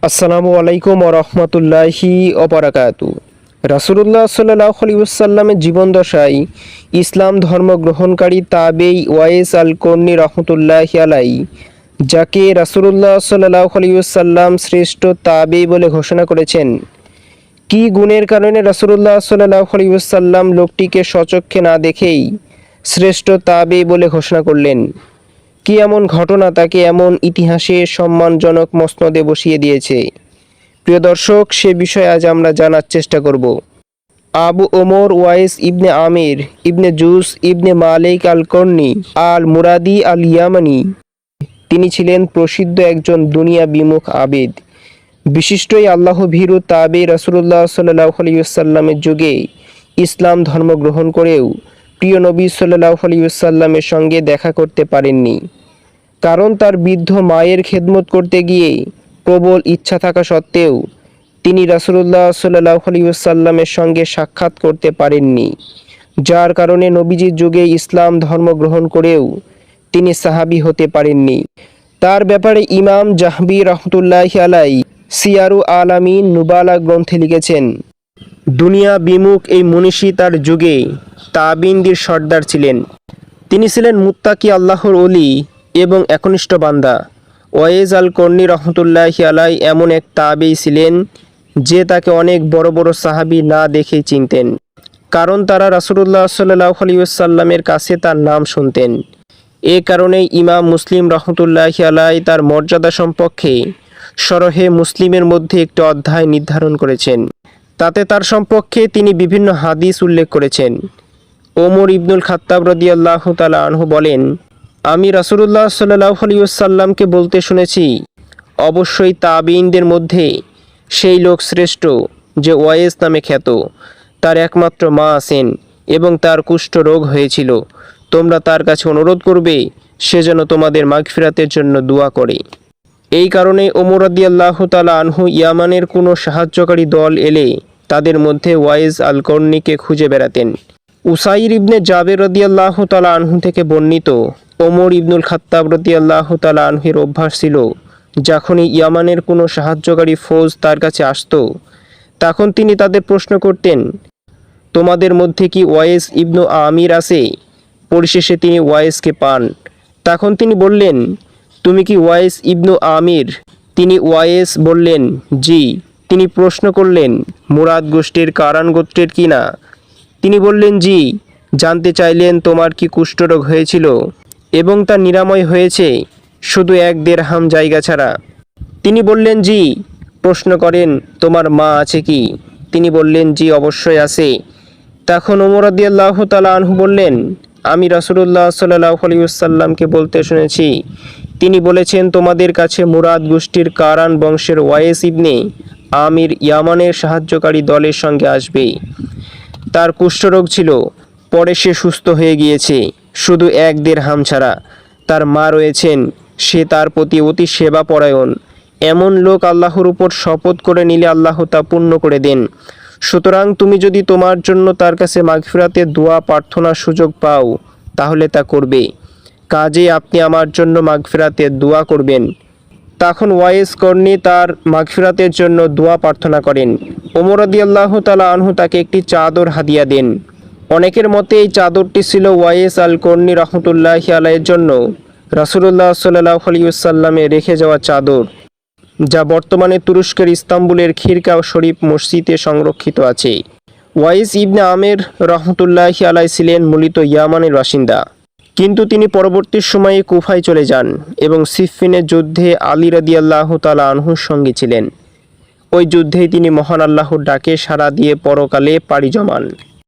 আসসালামু আলাইকুম ওরহমতুল্লাহি ওবারাকাতু। রাসূলুল্লাহ সাল্লাল্লাহু আলাইহি ওয়াসাল্লামের জীবনদশায় ইসলাম ধর্ম গ্রহণকারী তাবেঈ ওয়াইস আল কর্নী রহমতুল্লাহি আলাইহি, যাকে রাসূলুল্লাহ সাল্লাল্লাহু আলাইহি ওয়াসাল্লাম শ্রেষ্ঠ তাবেঈ বলে ঘোষণা করেছেন। কি গুণের কারণে রাসূলুল্লাহ সাল্লাল্লাহু আলাইহি ওয়াসাল্লাম লোকটিকে স্বচক্ষে না দেখেই শ্রেষ্ঠ তাবেঈ বলে ঘোষণা করলেন? কি এমন ঘটনা তাকে এমন ইতিহাসে সম্মানজনক মসনদে বসিয়ে দিয়েছে? প্রিয় দর্শক, সে বিষয়ে আজ আমরা জানার চেষ্টা করব। আবু ওমর ওয়াইস ইবনে আমির ইবনে জুস ইবনে মালিক আল কর্নী আল মুরাদি আল ইয়ামানি, তিনি ছিলেন প্রসিদ্ধ একজন দুনিয়া বিমুখ আবেদ, বিশিষ্টই আল্লাহ ভীরু তাবেঈ। রাসূলুল্লাহ সাল্লাল্লাহু আলাইহি ওয়াসাল্লামের যুগে ইসলাম ধর্ম গ্রহণ করেও প্রিয় নবী সাল্লাল্লাহু আলাইহি ওয়াসাল্লামের সঙ্গে দেখা করতে পারেননি, কারণ তার বৃদ্ধ মায়ের খেদমত করতে গিয়ে প্রবল ইচ্ছা থাকা সত্ত্বেও তিনি রাসূলুল্লাহ সাল্লাল্লাহু আলাইহি ওয়াসাল্লামের সঙ্গে সাক্ষাৎ করতে পারেননি, যার কারণে নবীজির যুগে ইসলাম ধর্ম গ্রহণ করেও তিনি সাহাবী হতে পারেননি। তার ব্যাপারে ইমাম জাহবী রহমতুল্লাহি আলাইহি সিয়ারু আলামিন নুবালা গ্রন্থে লিখেছেন, দুনিয়া বিমুখ এই মনীষী তার যুগে তাবিনদের সর্দার ছিলেন। তিনি ছিলেন মুত্তাকি আল্লাহর ওলি এবং একনিষ্ঠ বান্দা। ওয়াইস আল কর্নী রহমতুল্লাহি আলাইহি এমন এক তাবেঈ ছিলেন যে তাকে অনেক বড় বড় সাহাবী না দেখেই চিনতেন, কারণ তারা রাসূলুল্লাহ সাল্লাল্লাহু আলাইহি ওয়াসাল্লামের কাছে তার নাম শুনতেন। এ কারণেই ইমাম মুসলিম রহমতুল্লাহি আলাইহি তার মর্যাদা সম্পর্কে শরহে মুসলিমের মধ্যে একটি অধ্যায় নির্ধারণ করেছেন। তাতে তার সম্পর্কে তিনি বিভিন্ন হাদিস উল্লেখ করেছেন। ওমর ইবনুল খাত্তাব রাদিয়াল্লাহু তাআলা আনহু বলেন, আমি রাসূলুল্লাহ সাল্লাল্লাহু আলাইহি ওয়াসাল্লামকে বলতে শুনেছি, অবশ্যই তাবিঈনদের মধ্যে সেই লোক শ্রেষ্ঠ যে ওয়াইস নামে খ্যাত। তার একমাত্র মা আছেন এবং তার কুষ্ঠ রোগ হয়েছিল। তোমরা তার কাছে অনুরোধ করবে সে যেন তোমাদের মাগফিরাতের জন্য দোয়া করে। এই কারণে ওমর রাদিয়াল্লাহু তাআলা আনহু ইয়ামানের কোনো সাহায্যকারী দল এলে তাদের মধ্যে ওয়াইস আল কর্নীকে খুঁজে বেড়াতেন। উসাইর ইবনে জাবের রাদিয়াল্লাহু তাআলা আনহু থেকে বর্ণিত, ওমর ইবনুল খাত্তাব রাদিয়াল্লাহু তাআলা আনহুর অভ্যাস ছিল, যখনই ইয়ামানের কোনো সাহায্যকারী ফৌজ তার কাছে আসতো, তখন তিনি তাদের প্রশ্ন করতেন, তোমাদের মধ্যে কি ওয়াইস ইবনু আমির আছে? পরিশেষে তিনি ওয়াইসকে পান। তখন তিনি বললেন, তুমি কি ওয়াইস ইবনু আমির? তিনি ওয়াইস বললেন, জি। তিনি প্রশ্ন করলেন, মুরাদ গোষ্ঠীর কারান গোত্রের কি না? তিনি বললেন, জি। জানতে চাইলেন, তোমার কি কুষ্ঠরোগ হয়েছিল এবং তা নিরাময় হয়েছে শুধু 1 দিরহাম জায়গা ছাড়া? তিনি বললেন, জি। প্রশ্ন করেন, তোমার মা আছে কি? তিনি বললেন, জি, অবশ্যই আছে। তখন ওমর রাদিয়াল্লাহু তাআলা আনহু বললেন, আমি রাসূলুল্লাহ সাল্লাল্লাহু আলাইহি ওয়াসাল্লামকে বলতে শুনেছি, তিনি বলেছেন তোমাদের কাছে মুরাদ গোষ্ঠীর কারান বংশের ওয়াইস ইবনে আমির ইয়ামানের সাহায্যকারী দলের সঙ্গে আসবে। তার কুষ্ঠরোগ ছিল, পরে সে সুস্থ হয়ে গিয়েছে শুধু 1 দিরহাম ছাড়া। তার মা রয়েছেন, সে তার প্রতি অতি সেবা পরায়ণ। এমন লোক আল্লাহর উপর শপথ করে নিলে আল্লাহ তা পূর্ণ করে দেন। সুতরাং তুমি যদি তোমার জন্য তার কাছে মাগফিরাতের দোয়া প্রার্থনার সুযোগ পাও তাহলে তা করবে। কাজে আপনি আমার জন্য মাগফিরাতের দোয়া করবেন। তখন ওয়াইস কর্নী তার মাগফিরাতের জন্য দোয়া প্রার্থনা করেন। ওমর রাদিয়াল্লাহু তাআলা আনহু তাকে একটি চাদর হাদিয়া দেন। অনেকের মতে এই চাদরটি ছিল ওয়াইস আল কর্নী রহমতুল্লাহি আলাইহির জন্য রাসূলুল্লাহ সাল্লাল্লাহু আলাইহি ওয়াসাল্লামে রেখে যাওয়া চাদর, যা বর্তমানে তুরস্কের ইস্তাম্বুলের খিরকা শরীফ মসজিদে সংরক্ষিত আছে। ওয়াইস ইবনে আমির রহমতুল্লাহি আলাইহি ছিলেন মূলত ইয়ামানের বাসিন্দা, কিন্তু তিনি পরবর্তী সময়ে কুফায় চলে যান এবং সিফফিনের যুদ্ধে আলী রাদিয়াল্লাহু তাআলা আনহুর সঙ্গে ছিলেন। ওই যুদ্ধেই তিনি মহান আল্লাহর ডাকে সাড়া দিয়ে পরকালে পাড়ি জমান।